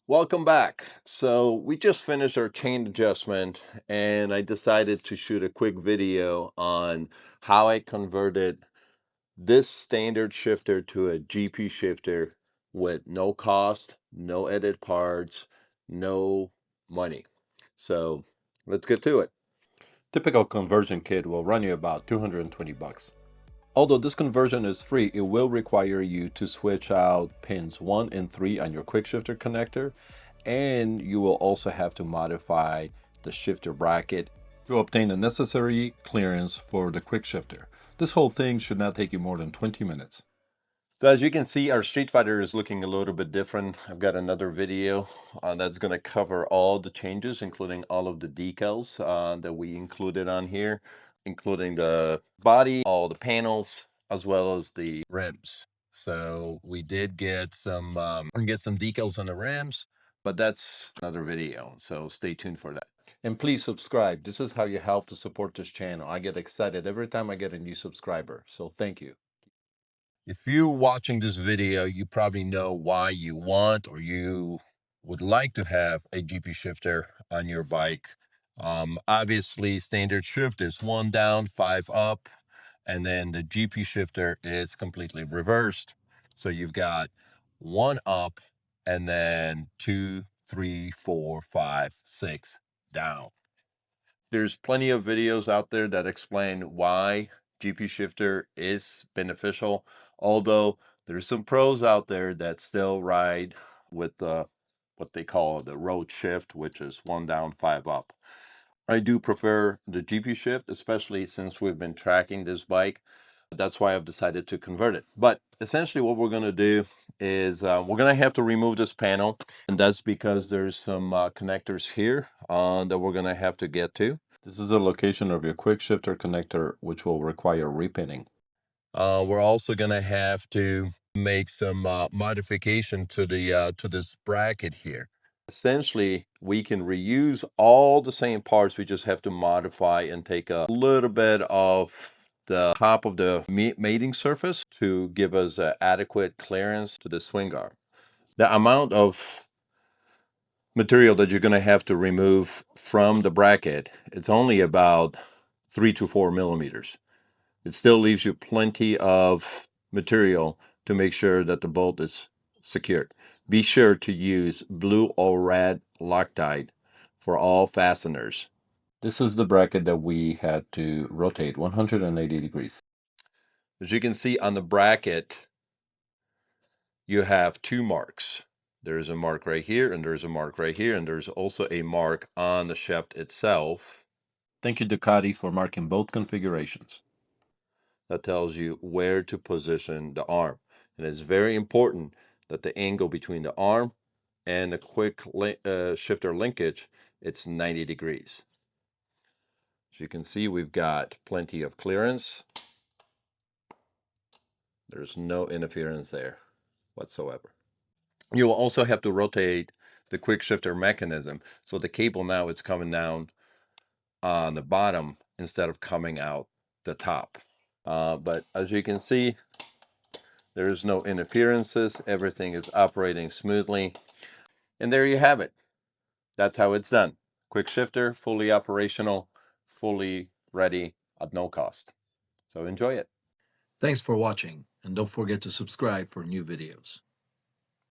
Welcome back. So we just finished our chain adjustment and I decided to shoot a quick video on how I converted this standard shifter to a GP shifter with no cost, no edit parts, no money. So let's get to it. Typical conversion kit will run you about 220 bucks. Although this conversion is free, it will require you to switch out pins 1 and 3 on your quick shifter connector, and you will also have to modify the shifter bracket to obtain the necessary clearance for the quick shifter. This whole thing should not take you more than 20 minutes. So as you can see, our Street Fighter is looking a little bit different. I've got another video that's going to cover all the changes, including all of the decals that we included on here, including the body, all the panels, as well as the rims. So we did get some decals on the rims, but that's another video. So stay tuned for that. And please subscribe. This is how you help to support this channel. I get excited every time I get a new subscriber. So thank you. If you're watching this video, you probably know why you want or you would like to have a GP shifter on your bike. Obviously, standard shift is 1 down, 5 up, and then the GP shifter is completely reversed. So you've got 1 up and then 2, 3, 4, 5, 6 down. There's plenty of videos out there that explain why GP shifter is beneficial, although there's some pros out there that still ride with the what they call the road shift, which is 1 down, 5 up. I do prefer the GP shift, especially since we've been tracking this bike. That's why I've decided to convert it. But essentially what we're going to do is we're going to have to remove this panel, and that's because there's some connectors here that we're going to have to get to. This is the location of your quick shifter connector, which will require repinning. We're also going to have to make some modification to the to this bracket here. Essentially, we can reuse all the same parts. We just have to modify and take a little bit of the top of the mating surface to give us adequate clearance to the swing arm. The amount of material that you're going to have to remove from the bracket, it's only about 3 to 4 millimeters. It still leaves you plenty of material to make sure that the bolt is secured. Be sure to use blue or red Loctite for all fasteners. This is the bracket that we had to rotate 180 degrees. As you can see on the bracket, you have 2 marks. There's a mark right here, and there's a mark right here, and there's also a mark on the shaft itself. Thank you, Ducati, for marking both configurations. That tells you where to position the arm. And it's very important that the angle between the arm and the quick shifter linkage, it's 90 degrees. As you can see, we've got plenty of clearance. There's no interference there whatsoever. You will also have to rotate the quick shifter mechanism. So the cable now is coming down on the bottom instead of coming out the top. But as you can see, there's no interferences. Everything is operating smoothly. And there you have it. That's how it's done. Quick shifter, fully operational, fully ready at no cost. So enjoy it. Thanks for watching, and don't forget to subscribe for new videos.